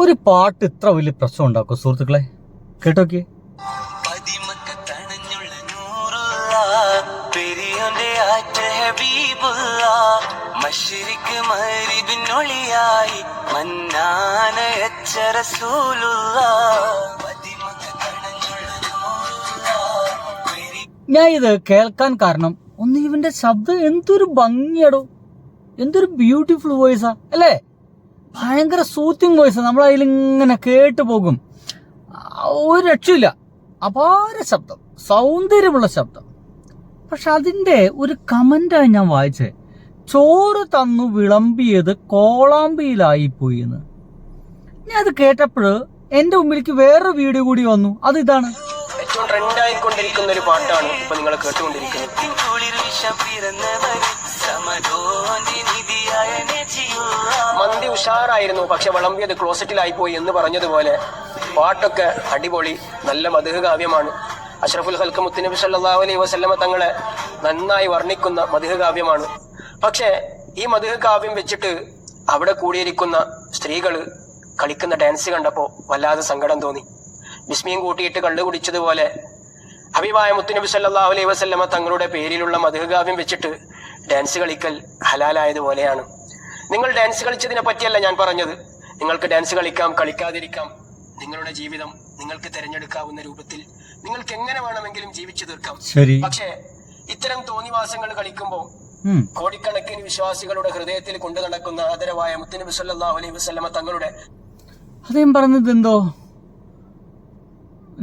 ഒരു പാട്ട് ഇത്ര വലിയ പ്രശ്നം ഉണ്ടാക്കും സുഹൃത്തുക്കളെ, കേട്ടോക്കെ. ഞാൻ ഇത് കേൾക്കാൻ കാരണം ഒന്ന്, ഇവന്റെ ശബ്ദം എന്തൊരു ഭംഗിയാടോ, എന്തൊരു ബ്യൂട്ടിഫുൾ വോയിസാ അല്ലേ. ഭയങ്കര സൂത്തിങ് വോയിസാ, നമ്മളതിലിങ്ങനെ കേട്ടു പോകും, ഒരു രക്ഷയില്ല. അപാര ശബ്ദം, സൗന്ദര്യമുള്ള ശബ്ദം. പക്ഷെ അതിന്റെ ഒരു കമന്റായി ഞാൻ വായിച്ചേ, ചോറ് തന്നു വിളമ്പിയത് കോളാമ്പിയിലായിപ്പോയി എന്ന്. ഞാൻ അത് കേട്ടപ്പോൾ എന്റെ മുമ്പിലേക്ക് വേറൊരു വീഡിയോ കൂടി വന്നു. അത് ഇതാണ്. ഏറ്റവും ട്രെൻഡായിക്കൊണ്ടിരിക്കുന്ന ഒരു പാട്ടാണ് ഇപ്പൊ നിങ്ങൾ കേട്ടുകൊണ്ടിരിക്കുന്നത്. മന്തി ഉഷാറായിരുന്നു, പക്ഷെ വിളമ്പിയത് ക്ലോസറ്റിലായിപ്പോയി എന്ന് പറഞ്ഞതുപോലെ പാട്ടൊക്കെ അടിപൊളി, നല്ല മദ്ഹ് കാവ്യമാണ്. അഷ്റഫുൽ ഖൽഖ് മുത്തുനബി സല്ലല്ലാഹു അലൈഹി വസല്ലമ തങ്ങളെ നന്നായി വർണ്ണിക്കുന്ന മദ്ഹ് കാവ്യമാണ്. പക്ഷേ ഈ മദ്ഹ് കാവ്യം വെച്ചിട്ട് അവിടെ കൂടിയിരിക്കുന്ന സ്ത്രീകള് കളിക്കുന്ന ഡാൻസ് കണ്ടപ്പോ വല്ലാതെ സങ്കടം തോന്നി. വിസ്മയം കൂട്ടിയിട്ട് കള്ളു കുടിച്ചതുപോലെ ഹബീബായ മുത്തുനബി സല്ലല്ലാഹു അലൈഹി വസല്ലമ തങ്ങളുടെ പേരിലുള്ള മദ്ഹ് കാവ്യം വെച്ചിട്ട് ഡാൻസ് കളിക്കൽ ഹലാലായതുപോലെയാണ്. നിങ്ങൾ ഡാൻസ് കളിച്ചതിനെ പറ്റിയല്ല ഞാൻ പറഞ്ഞത്. നിങ്ങൾക്ക് ഡാൻസ് കളിക്കാം, കളിക്കാതിരിക്കാം. നിങ്ങളുടെ ജീവിതം നിങ്ങൾക്ക് തിരഞ്ഞെടുക്കാവുന്ന രൂപത്തിൽ നിങ്ങൾക്ക് എങ്ങനെ വേണമെങ്കിലും ജീവിച്ചു തീർക്കാം. പക്ഷേ ഇത്തരം തോന്നിവാസങ്ങൾ കളിക്കുമ്പോൾ കോടിക്കണക്കിന് വിശ്വാസികളുടെ ഹൃദയത്തിൽ കൊണ്ടു നടക്കുന്ന ആദരവായ മുത്തുനബി സല്ലല്ലാഹു അലൈഹി വസല്ലമ തങ്ങളുടെ അദ്ദേഹം പറഞ്ഞത് എന്തോ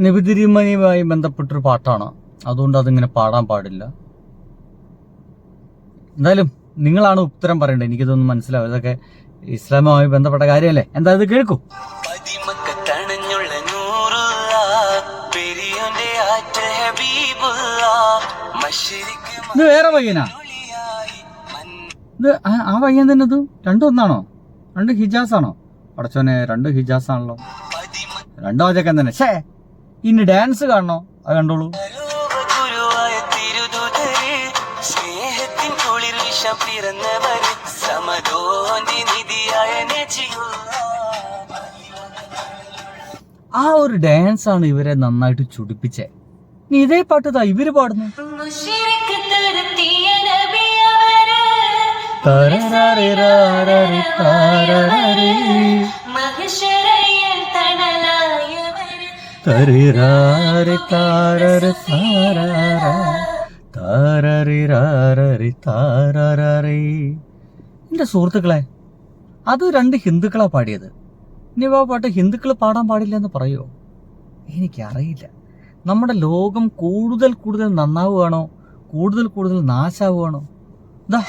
നബിതിരുമേനിയുമായി ബന്ധപ്പെട്ടൊരു പാട്ടാണ്, അതുകൊണ്ട് അതിങ്ങനെ പാടാൻ പാടില്ല. എന്തായാലും നിങ്ങളാണ് ഉത്തരം പറയേണ്ടത്, എനിക്കിതൊന്നും മനസ്സിലാവും. ഇതൊക്കെ ഇസ്ലാമുമായി ബന്ധപ്പെട്ട കാര്യമല്ലേ. എന്താ ഇത് കേൾക്കൂ. ഇത് വേറെ പയ്യനാ, ഇത് ആ പയ്യൻ തന്നെ. ഇത് രണ്ടും ഒന്നാണോ? രണ്ട് ഹിജാസ് ആണോ? പടച്ചോനെ, രണ്ട് ഹിജാസ് ആണല്ലോ, രണ്ടോ അതൊക്കെ തന്നെ. ഷേ, ഇനി ഡാൻസ് കാണണോ? അത് കണ്ടോളൂ. ആ ഒരു ഡാൻസ് ആണ് ഇവരെ നന്നായിട്ട് ചുടിപ്പിച്ചേ. ഇനി ഇതേ പാട്ട് ഇതാ ഇവര് പാടുന്നു. എന്റെ സുഹൃത്തുക്കളെ, അത് രണ്ട് ഹിന്ദുക്കളാ പാടിയത്. ഇനി ആ പാട്ട് ഹിന്ദുക്കൾ പാടാൻ പാടില്ല എന്ന് പറയുമോ? എനിക്കറിയില്ല. നമ്മുടെ ലോകം കൂടുതൽ കൂടുതൽ നന്നാവുകയാണോ, കൂടുതൽ കൂടുതൽ നാശാവുകയാണോ? ഇതാ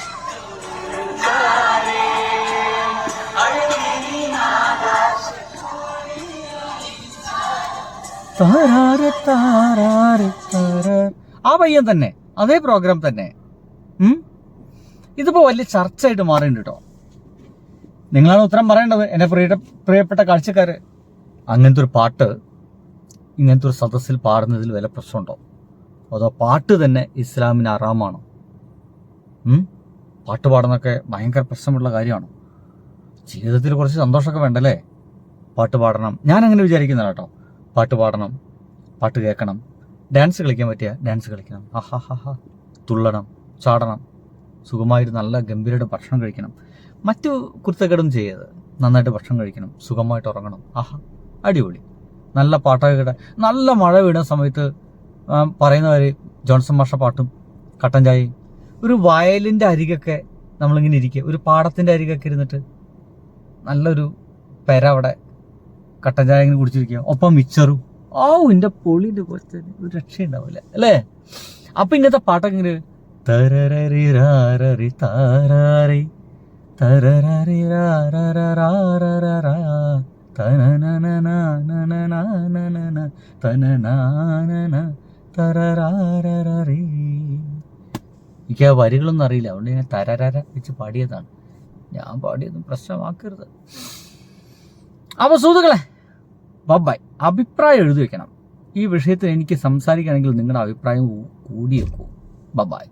ആ പയ്യൻ തന്നെ, അതേ പ്രോഗ്രാം തന്നെ. ഇതിപ്പോ വലിയ ചർച്ചയായിട്ട് മാറിയിട്ടുണ്ട് കേട്ടോ. നിങ്ങളാണ് ഉത്തരം പറയേണ്ടത്, എന്റെ പ്രിയപ്പെട്ട കാഴ്ചക്കാര്. അങ്ങനത്തെ ഒരു പാട്ട് ഇങ്ങനത്തെ ഒരു സദസ്സിൽ പാടുന്നതിൽ വല്ല പ്രശ്നമുണ്ടോ? അതോ പാട്ട് തന്നെ ഇസ്ലാമിന് ഹറാമാണോ? പാട്ട് പാടുന്നതൊക്കെ ഭയങ്കര പ്രശ്നമുള്ള കാര്യമാണോ? ജീവിതത്തിൽ കുറച്ച് സന്തോഷമൊക്കെ വേണ്ടല്ലേ? പാട്ട് പാടണം, ഞാൻ അങ്ങനെ വിചാരിക്കുന്ന കേട്ടോ. പാട്ട് പാടണം, പാട്ട് കേൾക്കണം, ഡാൻസ് കളിക്കാൻ പറ്റിയ ഡാൻസ് കളിക്കണം, തുള്ളണം, ചാടണം, സുഖമായിട്ട് നല്ല ഗംഭീരമായിട്ട് ഭക്ഷണം കഴിക്കണം, മറ്റു കുരുത്തക്കേടും ചെയ്യരുത്, നന്നായിട്ട് ഭക്ഷണം കഴിക്കണം, സുഖമായിട്ട് ഉറങ്ങണം. അടിപൊളി. നല്ല പാട്ടൊക്കെ കേട്ട, നല്ല മഴ വീണ സമയത്ത് പറയുന്നവര് ജോൺസൺ മാഷ പാട്ടും കട്ടൻ ചായയും, ഒരു വയലിൻ്റെ അരികൊക്കെ നമ്മളിങ്ങനെ ഇരിക്കുക, ഒരു പാടത്തിൻ്റെ അരികൊക്കെ ഇരുന്നിട്ട് നല്ലൊരു പെര അവിടെ കട്ടൻ ചായ ഇങ്ങനെ കുടിച്ചിരിക്കുക, ഒപ്പം മിച്ചറും. എൻ്റെ പൊളിൻ്റെ കുറച്ച് ഒരു രക്ഷയുണ്ടാവില്ല അല്ലേ? അപ്പൊ ഇങ്ങനത്തെ പാട്ടൊക്കെ ഇങ്ങനെ തരരരി താരാരി തരരരി എനിക്ക് ആ വരികളൊന്നും അറിയില്ല, അതുകൊണ്ട് ഞാൻ തരരര വെച്ച് പാടിയതാണ്. ഞാൻ പാടിയതും പ്രശ്നമാക്കരുത്. അപ്പൊ സുഹൃത്തുക്കളെ, ബൈ. അഭിപ്രായം എഴുതി വെക്കണം. ഈ വിഷയത്തിൽ എനിക്ക് സംസാരിക്കുകയാണെങ്കിൽ നിങ്ങളുടെ അഭിപ്രായം കൂടി വെക്കൂ. ബൈ.